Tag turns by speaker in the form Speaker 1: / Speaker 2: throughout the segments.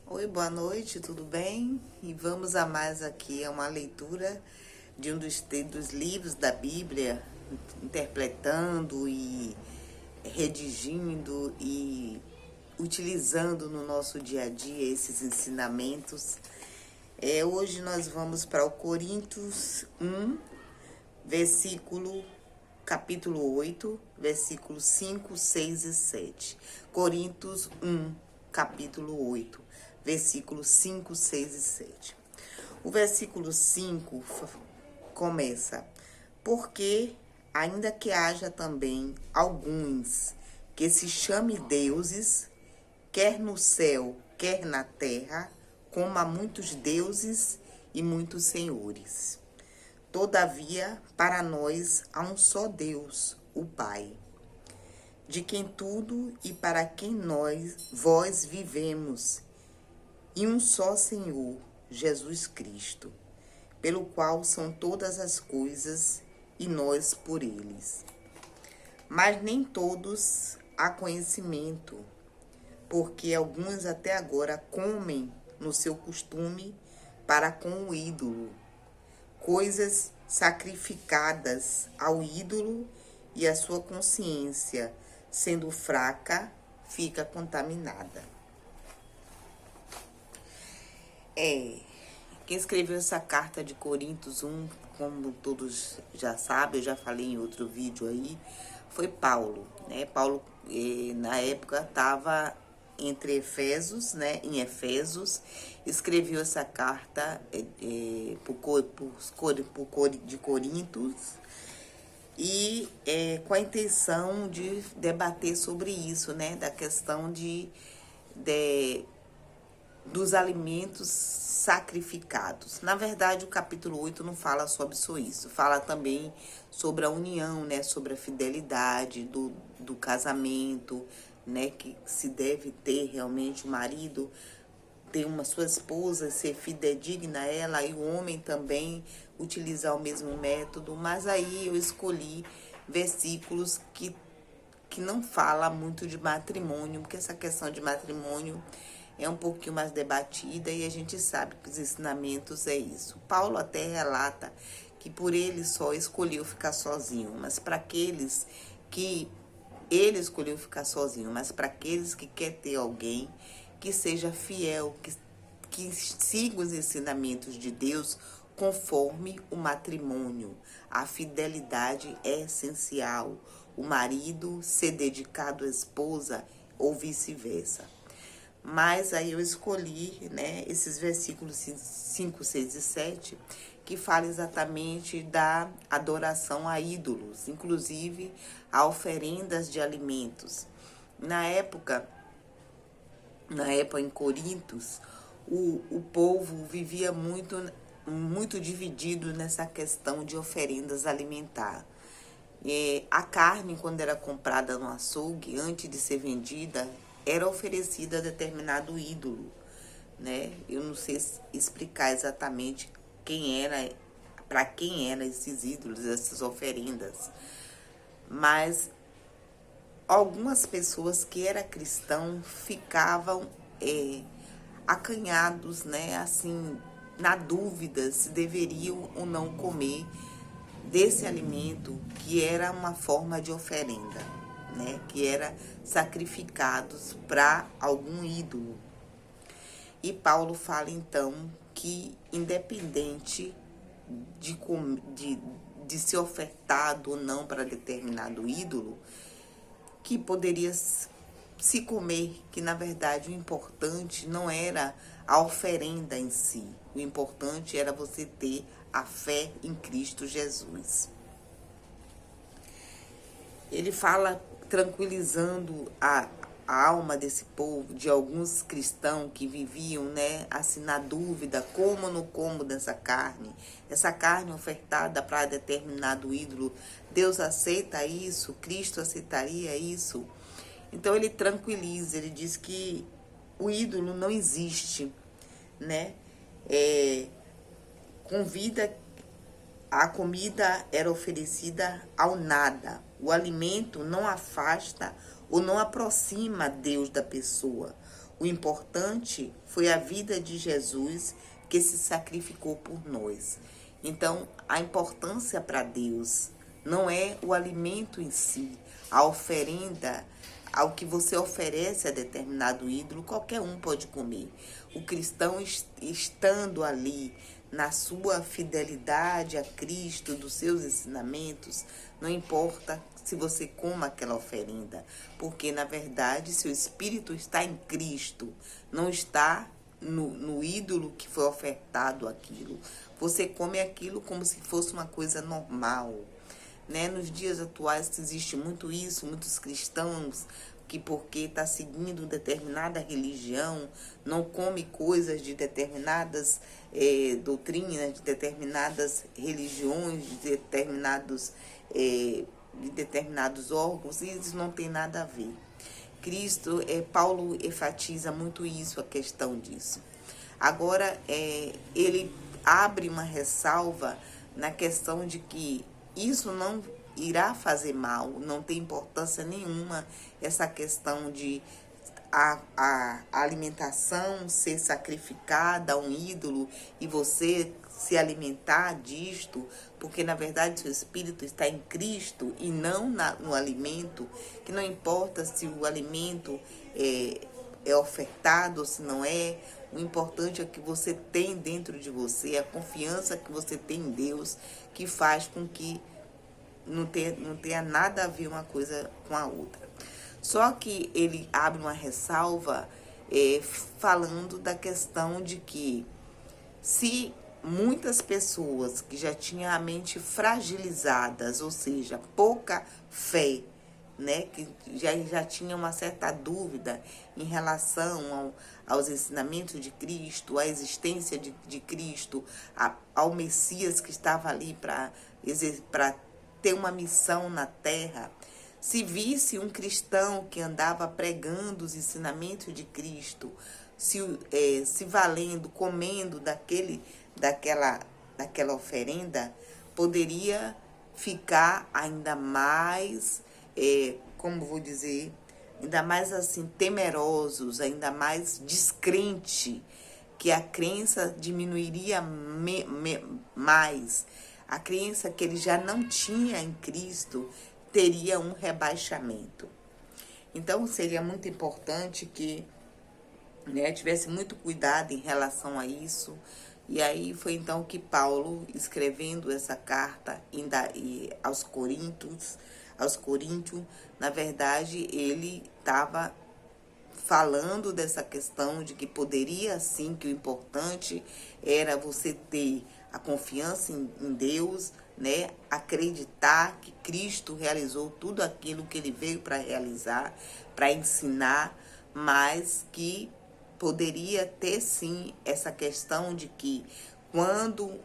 Speaker 1: Oi, boa noite, tudo bem? E vamos a mais aqui a uma leitura de um dos livros da Bíblia, interpretando e redigindo e utilizando no nosso dia a dia esses ensinamentos. Hoje nós vamos para o Coríntios 1, capítulo 8, versículos 5, 6 e 7. Coríntios 1, capítulo 8, versículos 5, 6 e 7. O versículo 5 começa: porque, ainda que haja também alguns que se chame deuses, quer no céu, quer na terra, como há muitos deuses e muitos senhores. Todavia, para nós há um só Deus, o Pai, de quem tudo e para quem vós vivemos, e um só Senhor, Jesus Cristo, pelo qual são todas as coisas e nós por eles. Mas nem todos há conhecimento, porque alguns até agora comem no seu costume para com o ídolo, coisas sacrificadas ao ídolo, e a sua consciência, sendo fraca, fica contaminada. Quem escreveu essa carta de Coríntios 1, como todos já sabem, eu já falei em outro vídeo aí, foi Paulo, né? Paulo, na época, estava entre Efésios, né? Em Efésios, escreveu essa carta de Coríntios e com a intenção de debater sobre isso, né? Da questão dos alimentos sacrificados. Na verdade, o capítulo 8 não fala sobre só isso. Fala também sobre a união, né? Sobre a fidelidade do casamento, né? Que se deve ter realmente o marido ter uma sua esposa, ser fidedigna a ela, e o homem também utilizar o mesmo método. Mas aí eu escolhi versículos que não fala muito de matrimônio, porque essa questão de matrimônio é um pouquinho mais debatida e a gente sabe que os ensinamentos é isso. Paulo até relata que por ele só escolheu ficar sozinho, mas para aqueles que ele escolheu ficar sozinho, mas para aqueles que quer ter alguém que seja fiel, que siga os ensinamentos de Deus conforme o matrimônio. A fidelidade é essencial. O marido ser dedicado à esposa ou vice-versa. Mas aí eu escolhi, né, esses versículos 5, 6 e 7, que fala exatamente da adoração a ídolos, inclusive a oferendas de alimentos. Na época em Coríntios, o povo vivia muito dividido nessa questão de oferendas alimentares. A carne, quando era comprada no açougue, antes de ser vendida, era oferecida a determinado ídolo, né? Eu não sei explicar exatamente para quem eram esses ídolos, essas oferendas. Mas algumas pessoas que eram cristãos ficavam acanhados, né? Assim, na dúvida se deveriam ou não comer desse alimento que era uma forma de oferenda, né? Que era sacrificados para algum ídolo. E Paulo fala então que independente de ser ofertado ou não para determinado ídolo, que poderia se comer, que na verdade o importante não era a oferenda em si, o importante era você ter a fé em Cristo Jesus. Ele fala tranquilizando a alma desse povo, de alguns cristãos que viviam, né, assim, na dúvida, como ou não como dessa carne. Essa carne ofertada para determinado ídolo, Deus aceita isso? Cristo aceitaria isso? Então ele tranquiliza, ele diz que o ídolo não existe, né? A comida era oferecida ao nada. O alimento não afasta ou não aproxima Deus da pessoa. O importante foi a vida de Jesus que se sacrificou por nós. Então, a importância para Deus não é o alimento em si, a oferenda, ao que você oferece a determinado ídolo, qualquer um pode comer. O cristão estando ali na sua fidelidade a Cristo, dos seus ensinamentos, não importa se você coma aquela oferenda, porque na verdade seu espírito está em Cristo, não está no ídolo que foi ofertado aquilo. Você come aquilo como se fosse uma coisa normal, né? Nos dias atuais existe muito isso, muitos cristãos que porque está seguindo determinada religião, não come coisas de determinadas doutrinas, de determinadas religiões, de determinados órgãos, e isso não tem nada a ver. Paulo enfatiza muito isso, a questão disso. Agora, ele abre uma ressalva na questão de que isso não irá fazer mal, não tem importância nenhuma essa questão de a alimentação ser sacrificada a um ídolo e você se alimentar disto, porque na verdade seu espírito está em Cristo e não no alimento, que não importa se o alimento é ofertado ou se não é. O importante é que você tem dentro de você, a confiança que você tem em Deus, que faz com que não tenha nada a ver uma coisa com a outra. Só que ele abre uma ressalva falando da questão de que se muitas pessoas que já tinham a mente fragilizadas, ou seja, pouca fé, né, que já tinha uma certa dúvida em relação aos ensinamentos de Cristo, à existência de Cristo, ao Messias que estava ali para ter uma missão na terra, se visse um cristão que andava pregando os ensinamentos de Cristo, se valendo, comendo daquela oferenda, poderia ficar ainda mais, como vou dizer, ainda mais assim, temerosos, ainda mais descrente, que a crença diminuiria mais. A crença que ele já não tinha em Cristo teria um rebaixamento. Então, seria muito importante que, né, tivesse muito cuidado em relação a isso. E aí foi então que Paulo, escrevendo essa carta aos Coríntios, na verdade, ele estava falando dessa questão de que poderia sim, que o importante era você ter a confiança em Deus, né? Acreditar que Cristo realizou tudo aquilo que ele veio para realizar, para ensinar, mas que poderia ter sim essa questão de que quando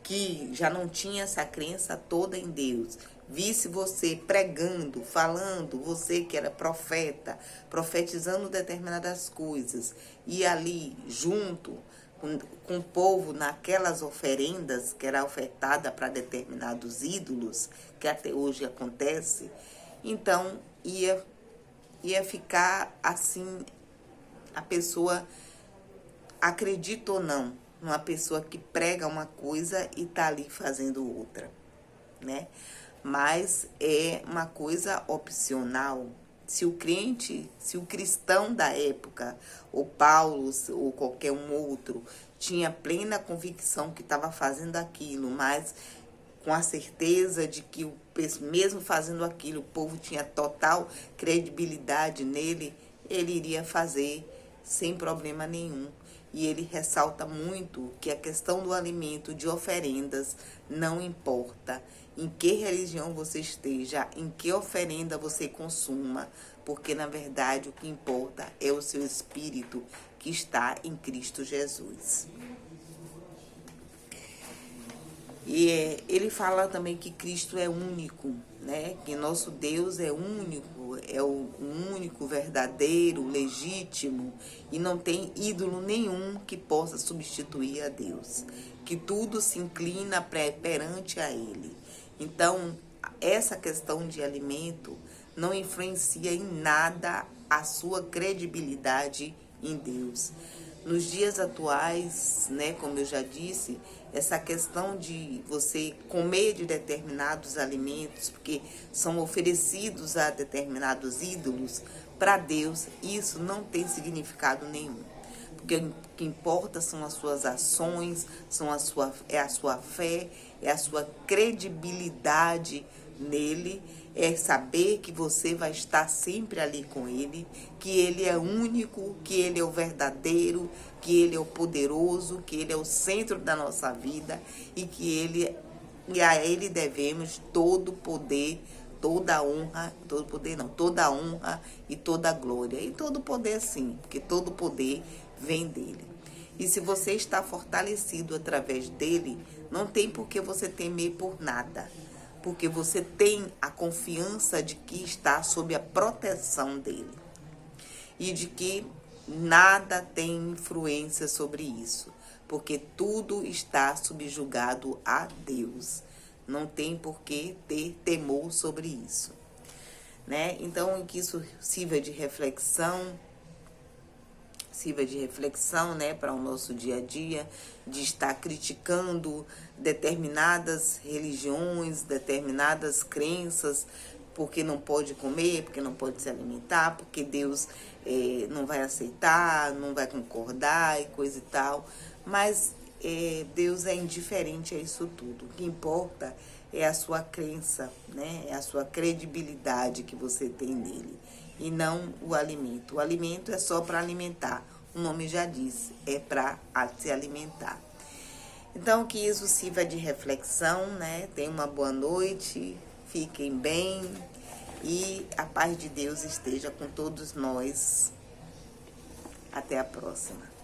Speaker 1: que já não tinha essa crença toda em Deus, visse você pregando, falando, você que era profeta, profetizando determinadas coisas, e ali junto com o povo naquelas oferendas que era ofertada para determinados ídolos, que até hoje acontece, então ia ficar assim, a pessoa, acredita ou não, uma pessoa que prega uma coisa e está ali fazendo outra, né? Mas é uma coisa opcional. Se o cristão da época, ou Paulo, ou qualquer um outro, tinha plena convicção que estava fazendo aquilo, mas com a certeza de que mesmo fazendo aquilo, o povo tinha total credibilidade nele, ele iria fazer sem problema nenhum. E ele ressalta muito que a questão do alimento, de oferendas, não importa em que religião você esteja, em que oferenda você consuma, porque na verdade o que importa é o seu espírito que está em Cristo Jesus. E ele fala também que Cristo é único, né? Que nosso Deus é único, é o único, verdadeiro, legítimo, e não tem ídolo nenhum que possa substituir a Deus, que tudo se inclina perante a Ele. Então, essa questão de alimento não influencia em nada a sua credibilidade em Deus. Nos dias atuais, né, como eu já disse, essa questão de você comer de determinados alimentos, porque são oferecidos a determinados ídolos, para Deus, isso não tem significado nenhum. Porque o que importa são as suas ações, é a sua fé, é a sua credibilidade nele, é saber que você vai estar sempre ali com ele, que ele é único, que ele é o verdadeiro, que ele é o poderoso, que ele é o centro da nossa vida e a ele devemos todo poder, toda honra, toda honra e toda glória. E todo poder sim, porque todo poder vem dele. E se você está fortalecido através dele, não tem por que você temer por nada. Porque você tem a confiança de que está sob a proteção dele. E de que nada tem influência sobre isso. Porque tudo está subjugado a Deus. Não tem por que ter temor sobre isso. Né? Então, que isso sirva de reflexão, né, para o nosso dia a dia, de estar criticando determinadas religiões, determinadas crenças, porque não pode comer, porque não pode se alimentar, porque Deus não vai aceitar, não vai concordar e coisa e tal. Mas Deus é indiferente a isso tudo. O que importa é a sua crença, né? É a sua credibilidade que você tem nele. E não o alimento. O alimento é só para alimentar. O nome já diz, é para se alimentar. Então, que isso sirva de reflexão, né? Tenham uma boa noite, fiquem bem e a paz de Deus esteja com todos nós. Até a próxima.